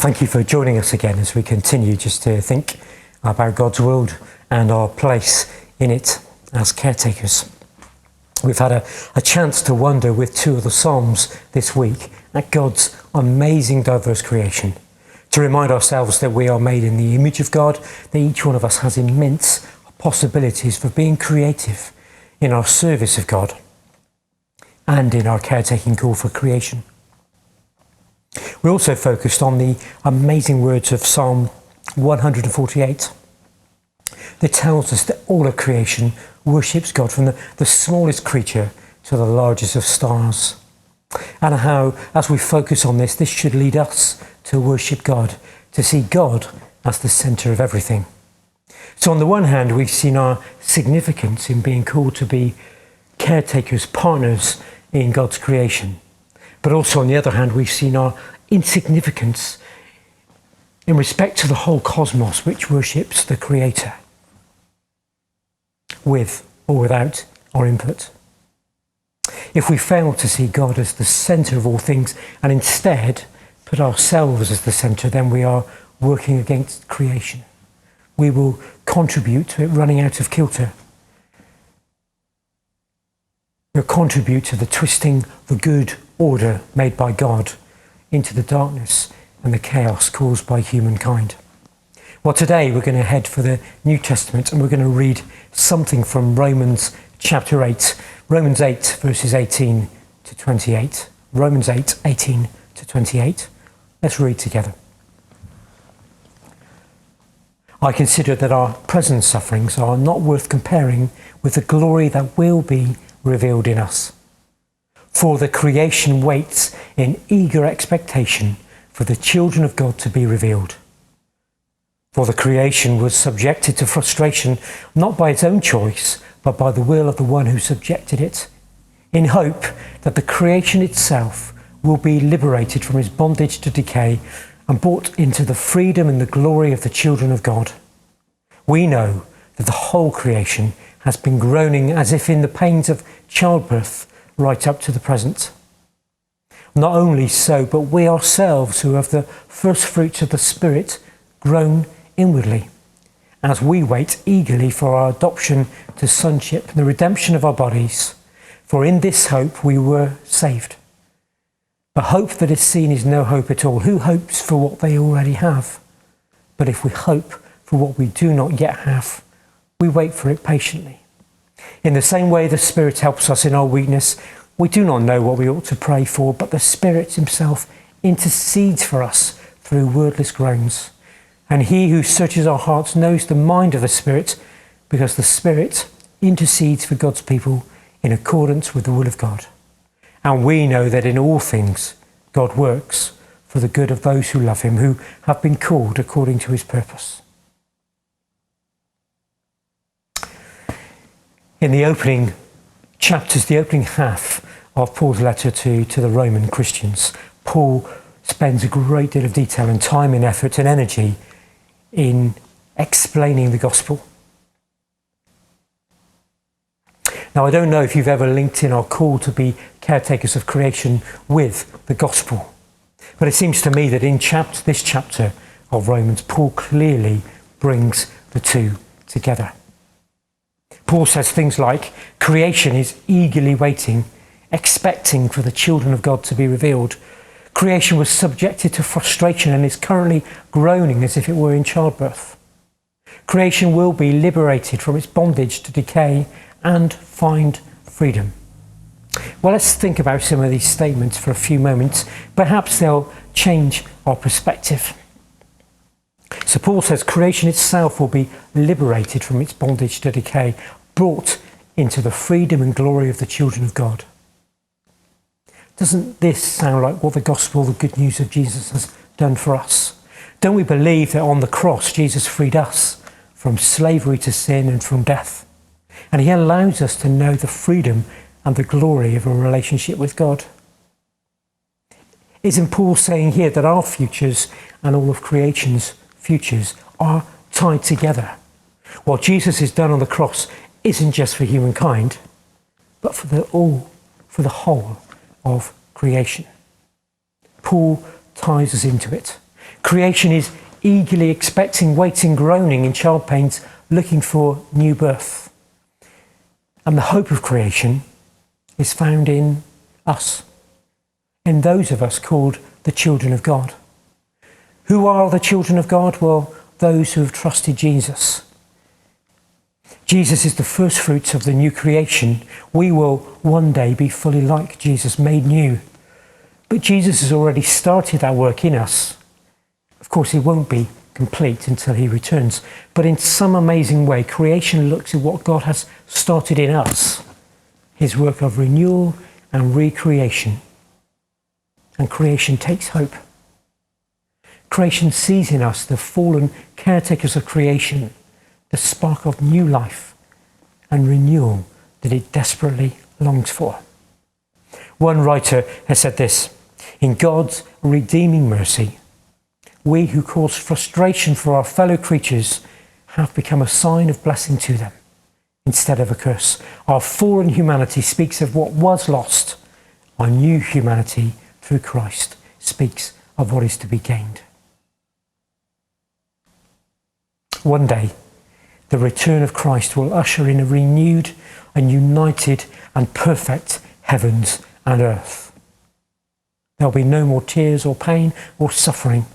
Thank you for joining us again as we continue just to think about God's world and our place in it as caretakers. We've had a chance to wonder with two of the Psalms this week at God's amazing diverse creation, to remind ourselves that we are made in the image of God, that each one of us has immense possibilities for being creative in our service of God and in our caretaking call for creation. We also focused on the amazing words of Psalm 148 that tells us that all of creation worships God, from the smallest creature to the largest of stars. And how, as we focus on this should lead us to worship God, to see God as the centre of everything. So on the one hand, we've seen our significance in being called to be caretakers, partners in God's creation. But also on the other hand, we've seen our insignificance in respect to the whole cosmos, which worships the Creator, with or without our input. If we fail to see God as the centre of all things and instead put ourselves as the centre, then we are working against creation. We will contribute to it running out of kilter. We'll contribute to the twisting the good order made by God into the darkness and the chaos caused by humankind. Well, today we're going to head for the New Testament and we're going to read something from Romans chapter 8. Romans 8 verses 18 to 28. Romans 8, 18 to 28. Let's read together. I consider that our present sufferings are not worth comparing with the glory that will be revealed in us. For the creation waits in eager expectation for the children of God to be revealed. For the creation was subjected to frustration, not by its own choice, but by the will of the one who subjected it, in hope that the creation itself will be liberated from its bondage to decay and brought into the freedom and the glory of the children of God. We know that the whole creation has been groaning as if in the pains of childbirth right up to the present. Not only so, but we ourselves who have the first fruits of the Spirit groan inwardly as we wait eagerly for our adoption to sonship and the redemption of our bodies. For in this hope we were saved. But hope that is seen is no hope at all. Who hopes for what they already have? But if we hope for what we do not yet have, we wait for it patiently. In the same way the Spirit helps us in our weakness. We do not know what we ought to pray for, but the Spirit himself intercedes for us through wordless groans. And he who searches our hearts knows the mind of the Spirit, because the Spirit intercedes for God's people in accordance with the will of God. And we know that in all things God works for the good of those who love him, who have been called according to his purpose. In the opening chapters, the opening half of Paul's letter to the Roman Christians, Paul spends a great deal of detail and time and effort and energy in explaining the gospel. Now, I don't know if you've ever linked in our call to be caretakers of creation with the gospel, but it seems to me that in this chapter of Romans, Paul clearly brings the two together. Paul says things like, creation is eagerly waiting, expecting for the children of God to be revealed. Creation was subjected to frustration and is currently groaning as if it were in childbirth. Creation will be liberated from its bondage to decay and find freedom. Well, let's think about some of these statements for a few moments. Perhaps they'll change our perspective. So Paul says creation itself will be liberated from its bondage to decay, brought into the freedom and glory of the children of God. Doesn't this sound like what the gospel, the good news of Jesus, has done for us? Don't we believe that on the cross Jesus freed us from slavery to sin and from death? And he allows us to know the freedom and the glory of a relationship with God. Isn't Paul saying here that our futures and all of creation's futures are tied together? What Jesus has done on the cross isn't just for humankind, but for the whole of creation. Paul ties us into it. Creation is eagerly expecting, waiting, groaning in child pains, looking for new birth. And the hope of creation is found in us, in those of us called the children of God. Who are the children of God? Well, those who have trusted Jesus. Jesus is the first fruits of the new creation. We will one day be fully like Jesus, made new. But Jesus has already started that work in us. Of course, it won't be complete until he returns. But in some amazing way, creation looks at what God has started in us, his work of renewal and recreation. And creation takes hope. Creation sees in us the fallen caretakers of creation, the spark of new life and renewal that it desperately longs for. One writer has said this: in God's redeeming mercy, we who cause frustration for our fellow creatures have become a sign of blessing to them instead of a curse. Our fallen humanity speaks of what was lost. Our new humanity through Christ speaks of what is to be gained. One day, the return of Christ will usher in a renewed and united and perfect heavens and earth. There'll be no more tears or pain or suffering.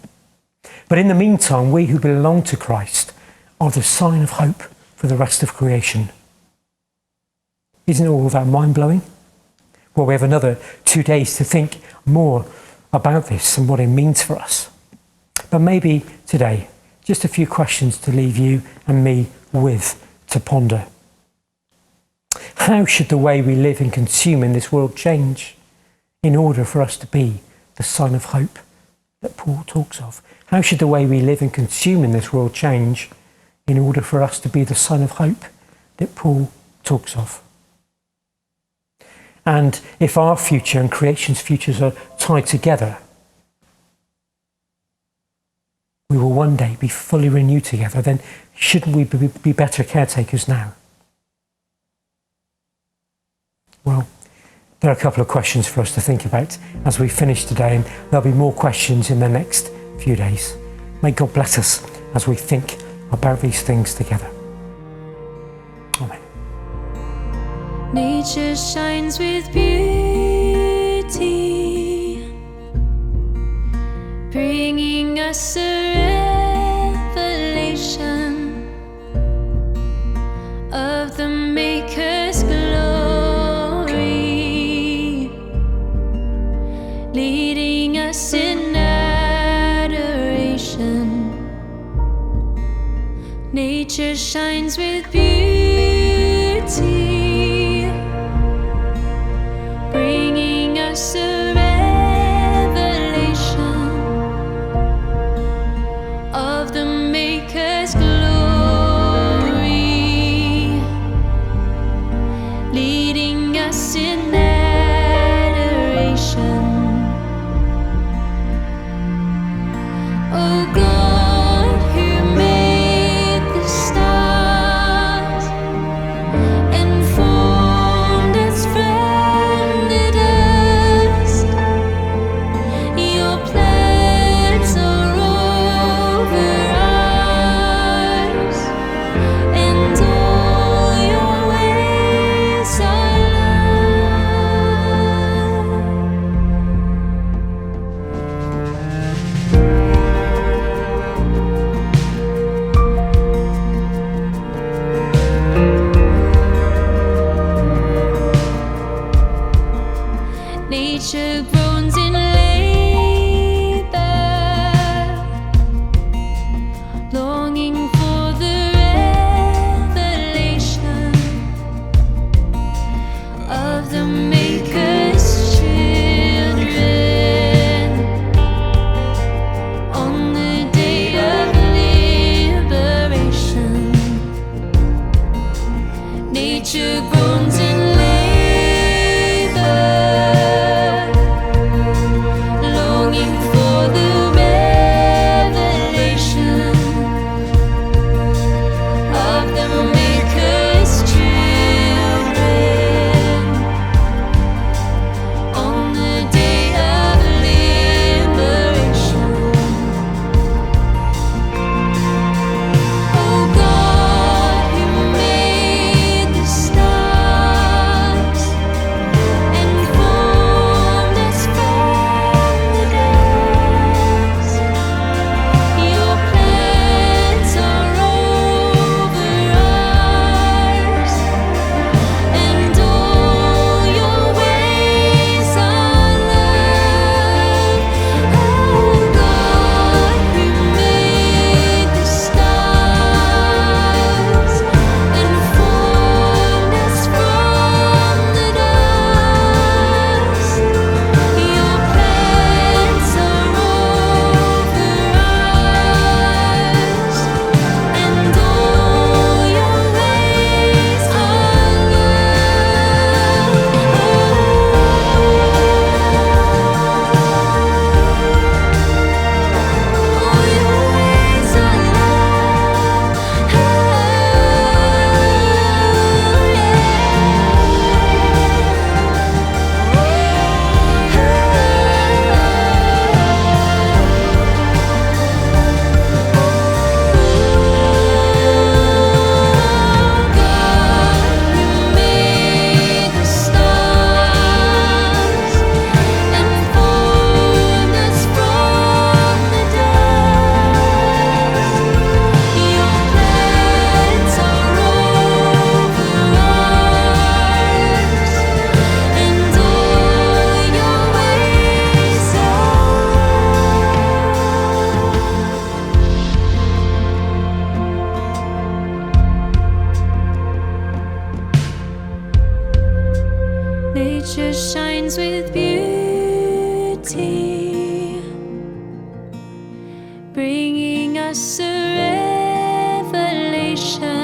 But in the meantime, we who belong to Christ are the sign of hope for the rest of creation. Isn't all that mind-blowing? Well, we have another 2 days to think more about this and what it means for us. But maybe today, just a few questions to leave you and me with to ponder. How should the way we live and consume in this world change in order for us to be the sign of hope that Paul talks of? How should the way we live and consume in this world change in order for us to be the sign of hope that Paul talks of? And if our future and creation's futures are tied together, we will one day be fully renewed together, then shouldn't we be better caretakers now? Well, there are a couple of questions for us to think about as we finish today, and there'll be more questions in the next few days. May God bless us as we think about these things together. Amen. Nature shines with beauty, bringing us a revelation of the Maker's glory, leading us in adoration. Nature shines with beauty, bringing us a revelation of the Maker's glory, leading us in adoration. Oh God, who made the stars and crowns with beauty, bringing us a revelation